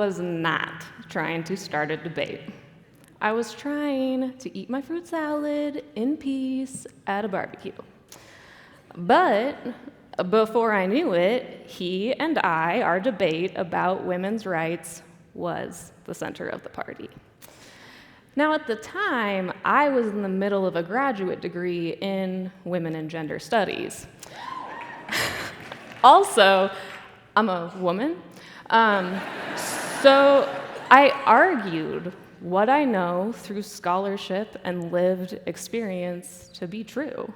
was not trying to start a debate. I was trying to eat my fruit salad in peace at a barbecue. But before I knew it, he and our debate about women's rights was the center of the party. Now, at the time, I was in the middle of a graduate degree in women and gender studies. Also, I'm a woman, so I argued what I know through scholarship and lived experience to be true.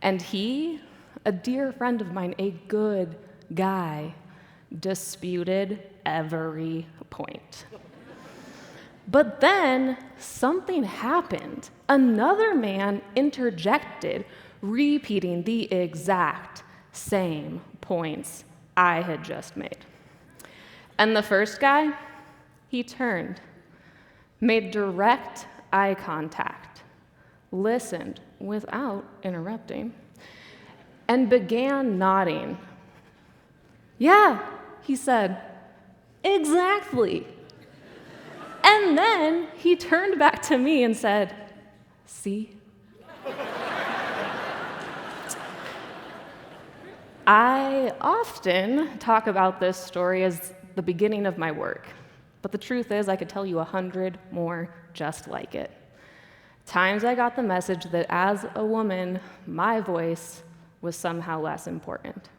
And he, a dear friend of mine, a good guy, disputed every point. But then something happened. Another man interjected, repeating the exact same points I had just made. And the first guy, he turned, made direct eye contact, listened without interrupting, and began nodding. "Yeah," he said, "exactly." And then he turned back to me and said, "See?" I often talk about this story as the beginning of my work, but the truth is I could tell you 100 more just like it. Times I got the message that as a woman, my voice was somehow less important.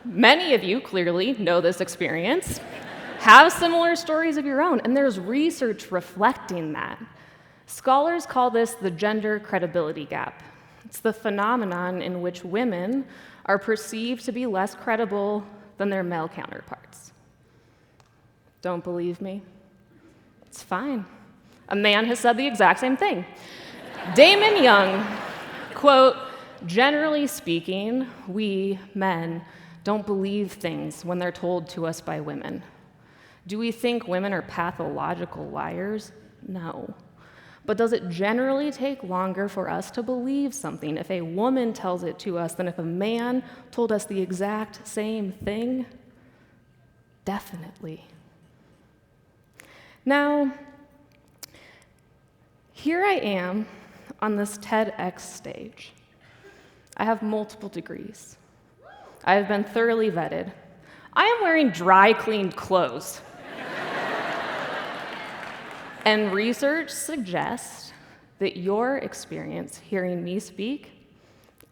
Many of you clearly know this experience, have similar stories of your own, and there's research reflecting that. Scholars call this the gender credibility gap. It's the phenomenon in which women are perceived to be less credible than their male counterparts. Don't believe me? It's fine. A man has said the exact same thing. Damon Young, quote, "Generally speaking, we men don't believe things when they're told to us by women. Do we think women are pathological liars? No. But does it generally take longer for us to believe something if a woman tells it to us than if a man told us the exact same thing? Definitely." Now, here I am on this TEDx stage. I have multiple degrees. I have been thoroughly vetted. I am wearing dry cleaned clothes. And research suggests that your experience hearing me speak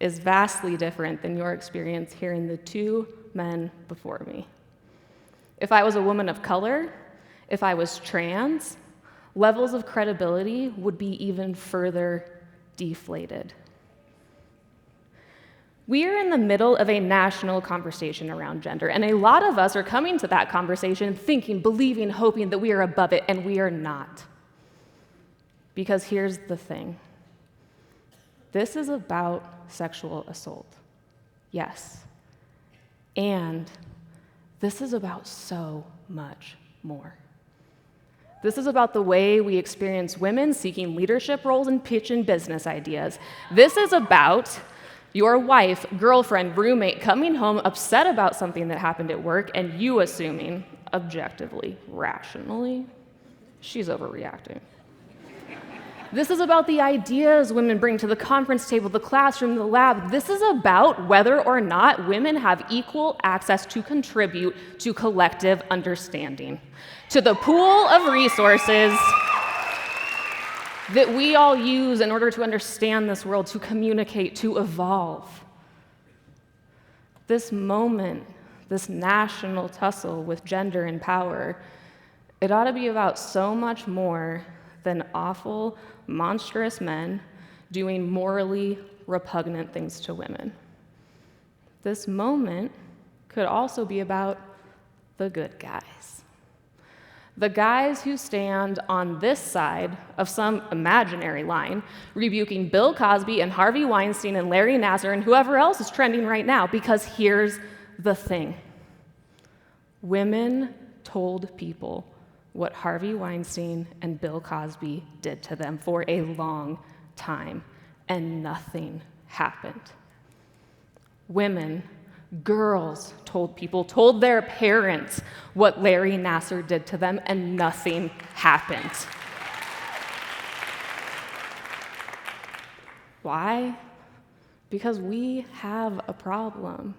is vastly different than your experience hearing the two men before me. If I was a woman of color, if I was trans, levels of credibility would be even further deflated. We are in the middle of a national conversation around gender, and a lot of us are coming to that conversation thinking, believing, hoping that we are above it, and we are not. Because here's the thing. This is about sexual assault. Yes. And this is about so much more. This is about the way we experience women seeking leadership roles and pitching business ideas. This is about your wife, girlfriend, roommate coming home upset about something that happened at work and you assuming, objectively, rationally, she's overreacting. This is about the ideas women bring to the conference table, the classroom, the lab. This is about whether or not women have equal access to contribute to collective understanding, to the pool of resources that we all use in order to understand this world, to communicate, to evolve. This moment, this national tussle with gender and power, it ought to be about so much more than awful, monstrous men doing morally repugnant things to women. This moment could also be about the good guys. The guys who stand on this side of some imaginary line, rebuking Bill Cosby and Harvey Weinstein and Larry Nassar and whoever else is trending right now, because here's the thing. Women told people what Harvey Weinstein and Bill Cosby did to them for a long time, and nothing happened. Women Girls told their parents what Larry Nassar did to them, and nothing happened. Why? Because we have a problem.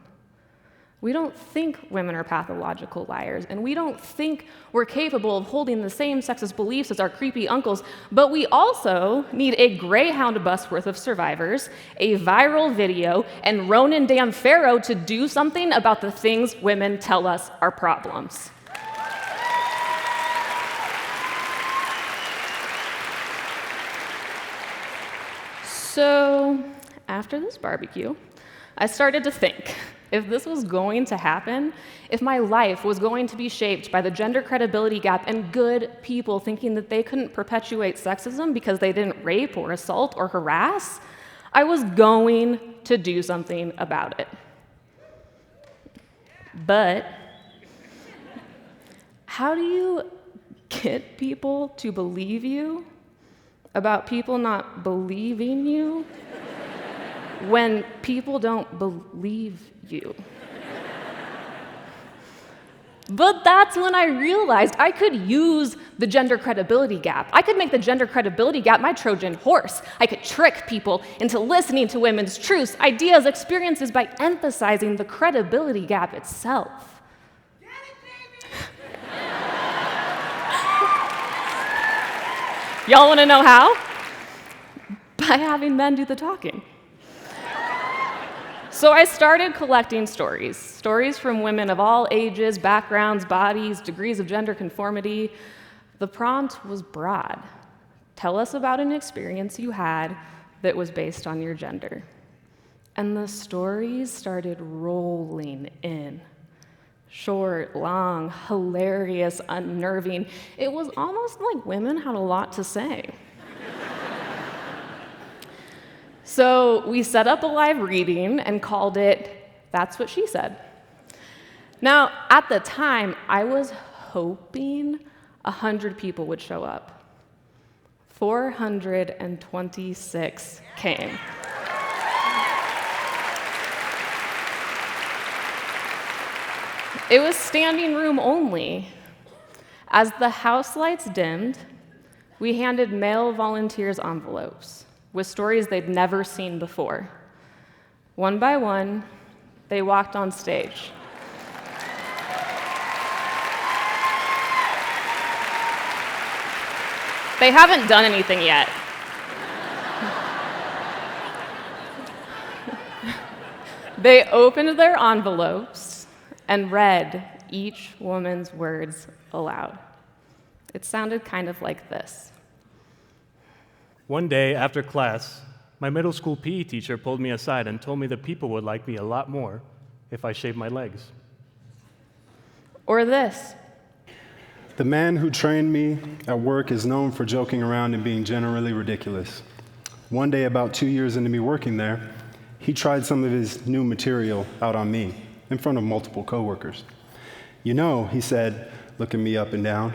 We don't think women are pathological liars, and we don't think we're capable of holding the same sexist beliefs as our creepy uncles, but we also need a Greyhound bus worth of survivors, a viral video, and Ronan Dan Farrow to do something about the things women tell us are problems. So, after this barbecue, I started to think, if this was going to happen, if my life was going to be shaped by the gender credibility gap and good people thinking that they couldn't perpetuate sexism because they didn't rape or assault or harass, I was going to do something about it. But how do you get people to believe you about people not believing you when people don't believe you? But that's when I realized I could use the gender credibility gap. I could make the gender credibility gap my Trojan horse. I could trick people into listening to women's truths, ideas, experiences by emphasizing the credibility gap itself. Y'all want to know how? By having men do the talking. So I started collecting stories from women of all ages, backgrounds, bodies, degrees of gender conformity. The prompt was broad. Tell us about an experience you had that was based on your gender. And the stories started rolling in. Short, long, hilarious, unnerving. It was almost like women had a lot to say. So we set up a live reading and called it That's What She Said. Now, at the time, I was hoping 100 people would show up. 426 came. It was standing room only. As the house lights dimmed, we handed male volunteers envelopes with stories they'd never seen before. One by one, they walked on stage. They haven't done anything yet. They opened their envelopes and read each woman's words aloud. It sounded kind of like this. One day after class, my middle school PE teacher pulled me aside and told me that people would like me a lot more if I shaved my legs. Or this. The man who trained me at work is known for joking around and being generally ridiculous. One day, about 2 years into me working there, he tried some of his new material out on me in front of multiple coworkers. You know, he said, looking me up and down,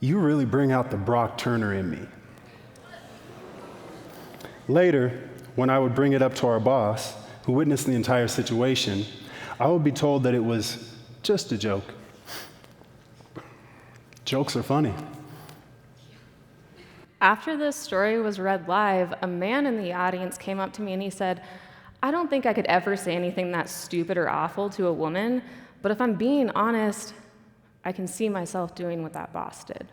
you really bring out the Brock Turner in me. Later, when I would bring it up to our boss, who witnessed the entire situation, I would be told that it was just a joke. Jokes are funny. After this story was read live, a man in the audience came up to me and he said, I don't think I could ever say anything that stupid or awful to a woman, but if I'm being honest, I can see myself doing what that boss did.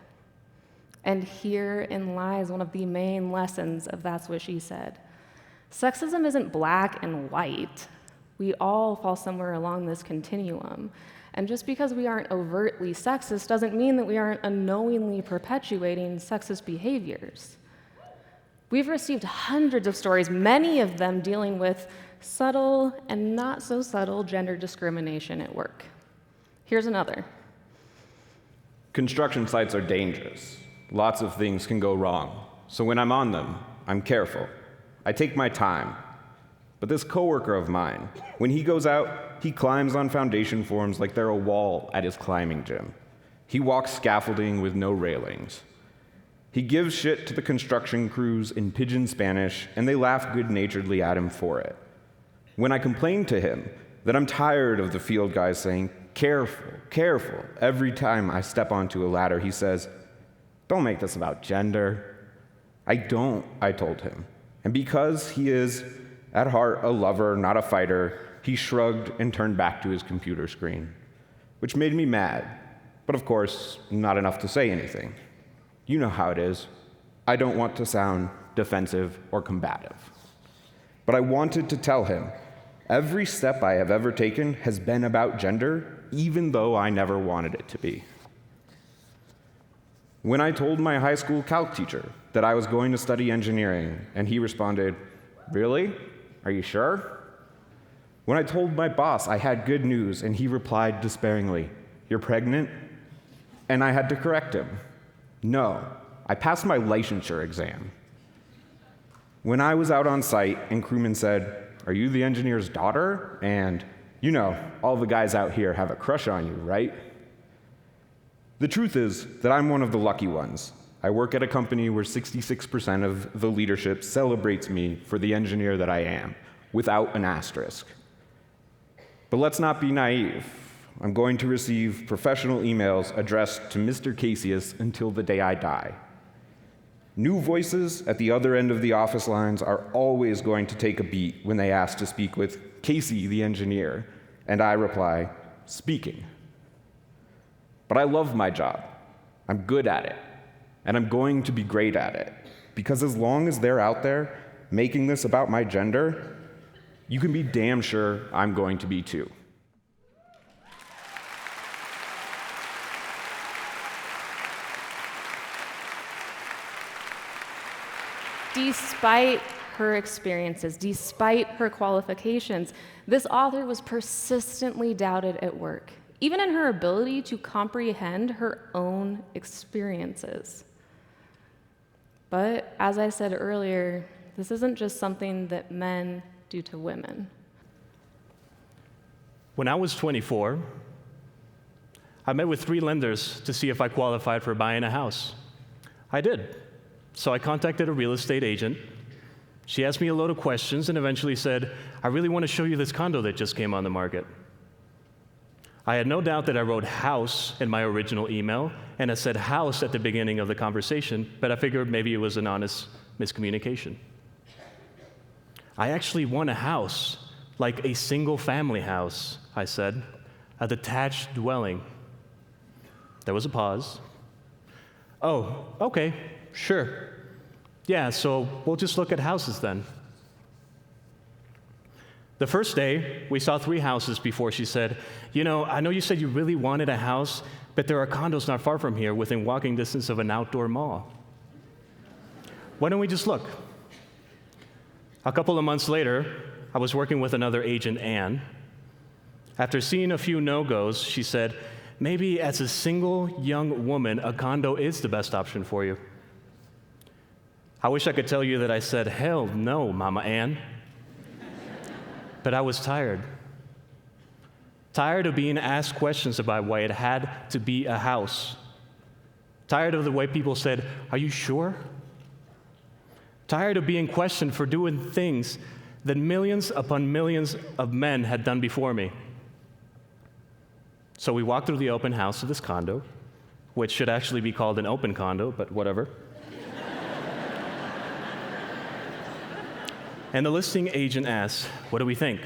And herein lies one of the main lessons of That's What She Said. Sexism isn't black and white. We all fall somewhere along this continuum. And just because we aren't overtly sexist doesn't mean that we aren't unknowingly perpetuating sexist behaviors. We've received hundreds of stories, many of them dealing with subtle and not so subtle gender discrimination at work. Here's another. Construction sites are dangerous. Lots of things can go wrong. So when I'm on them, I'm careful. I take my time. But this coworker of mine, when he goes out, he climbs on foundation forms like they're a wall at his climbing gym. He walks scaffolding with no railings. He gives shit to the construction crews in pidgin Spanish, and they laugh good-naturedly at him for it. When I complained to him that I'm tired of the field guys saying, "Careful, careful," every time I step onto a ladder, he says, "Don't make this about gender." I don't, I told him. And because he is, at heart, a lover, not a fighter, he shrugged and turned back to his computer screen, which made me mad, but of course, not enough to say anything. You know how it is. I don't want to sound defensive or combative. But I wanted to tell him, every step I have ever taken has been about gender, even though I never wanted it to be. When I told my high school calc teacher that I was going to study engineering, and he responded, "Really? Are you sure?" When I told my boss I had good news, and he replied despairingly, "You're pregnant?" And I had to correct him. No, I passed my licensure exam. When I was out on site and crewmen said, "Are you the engineer's daughter?" And, "You know, all the guys out here have a crush on you, right?" The truth is that I'm one of the lucky ones. I work at a company where 66% of the leadership celebrates me for the engineer that I am, without an asterisk. But let's not be naive. I'm going to receive professional emails addressed to Mr. Casius until the day I die. New voices at the other end of the office lines are always going to take a beat when they ask to speak with Casey, the engineer, and I reply, "Speaking." But I love my job. I'm good at it, and I'm going to be great at it, because as long as they're out there making this about my gender, you can be damn sure I'm going to be too. Despite her experiences, despite her qualifications, this author was persistently doubted at work, even in her ability to comprehend her own experiences. But as I said earlier, this isn't just something that men do to women. When I was 24, I met with 3 lenders to see if I qualified for buying a house. I did. So I contacted a real estate agent. She asked me a load of questions and eventually said, "I really want to show you this condo that just came on the market." I had no doubt that I wrote house in my original email, and I said house at the beginning of the conversation, but I figured maybe it was an honest miscommunication. "I actually want a house, like a single-family house," I said, "a detached dwelling." There was a pause. "Oh, okay, sure. Yeah, so we'll just look at houses then." The first day, we saw 3 houses before she said, "You know, I know you said you really wanted a house, but there are condos not far from here within walking distance of an outdoor mall. Why don't we just look?" A couple of months later, I was working with another agent, Anne. After seeing a few no-goes, she said, "Maybe as a single young woman, a condo is the best option for you." I wish I could tell you that I said, "Hell no, Mama Ann." But I was tired. Tired of being asked questions about why it had to be a house. Tired of the way people said, "Are you sure?" Tired of being questioned for doing things that millions upon millions of men had done before me. So we walked through the open house of this condo, which should actually be called an open condo, but whatever. And the listing agent asked, "What do we think?"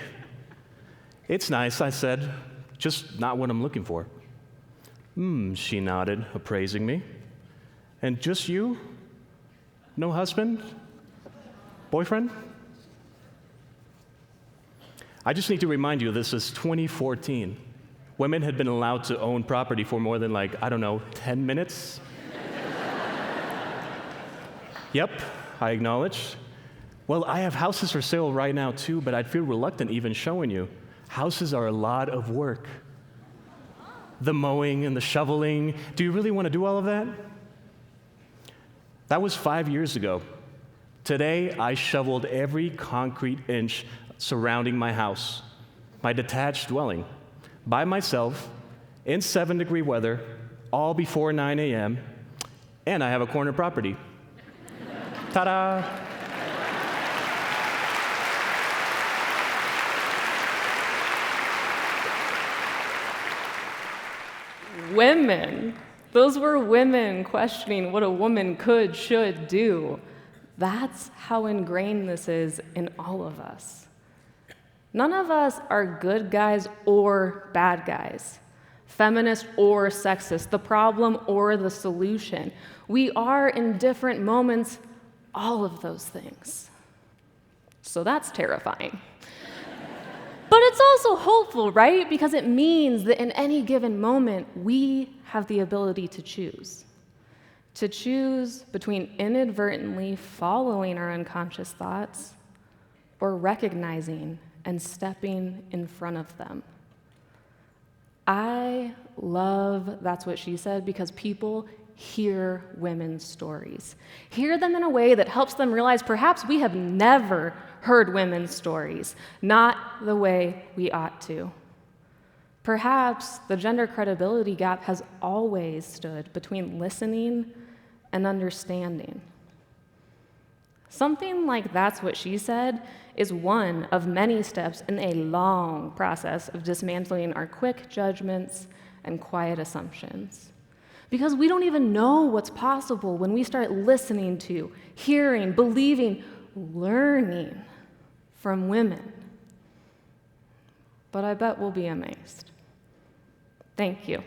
"It's nice," I said, "just not what I'm looking for." She nodded, appraising me. "And just you? No husband? Boyfriend?" I just need to remind you, this is 2014. Women had been allowed to own property for more than 10 minutes. "Yep," I acknowledged. "Well, I have houses for sale right now too, but I'd feel reluctant even showing you. Houses are a lot of work. The mowing and the shoveling. Do you really want to do all of that?" That was 5 years ago. Today, I shoveled every concrete inch surrounding my house, my detached dwelling, by myself, in 7-degree weather, all before 9 a.m., and I have a corner property. Ta-da! Women. Those were women questioning what a woman could, should do. That's how ingrained this is in all of us. None of us are good guys or bad guys, feminist or sexist, the problem or the solution. We are, in different moments, all of those things. So that's terrifying. But it's also hopeful, right? Because it means that in any given moment, we have the ability to choose. To choose between inadvertently following our unconscious thoughts or recognizing and stepping in front of them. I love That's What She Said because people hear women's stories. Hear them in a way that helps them realize perhaps we have never heard women's stories, not the way we ought to. Perhaps the gender credibility gap has always stood between listening and understanding. Something like That's What She Said is one of many steps in a long process of dismantling our quick judgments and quiet assumptions. Because we don't even know what's possible when we start listening to, hearing, believing, learning from women. But I bet we'll be amazed. Thank you.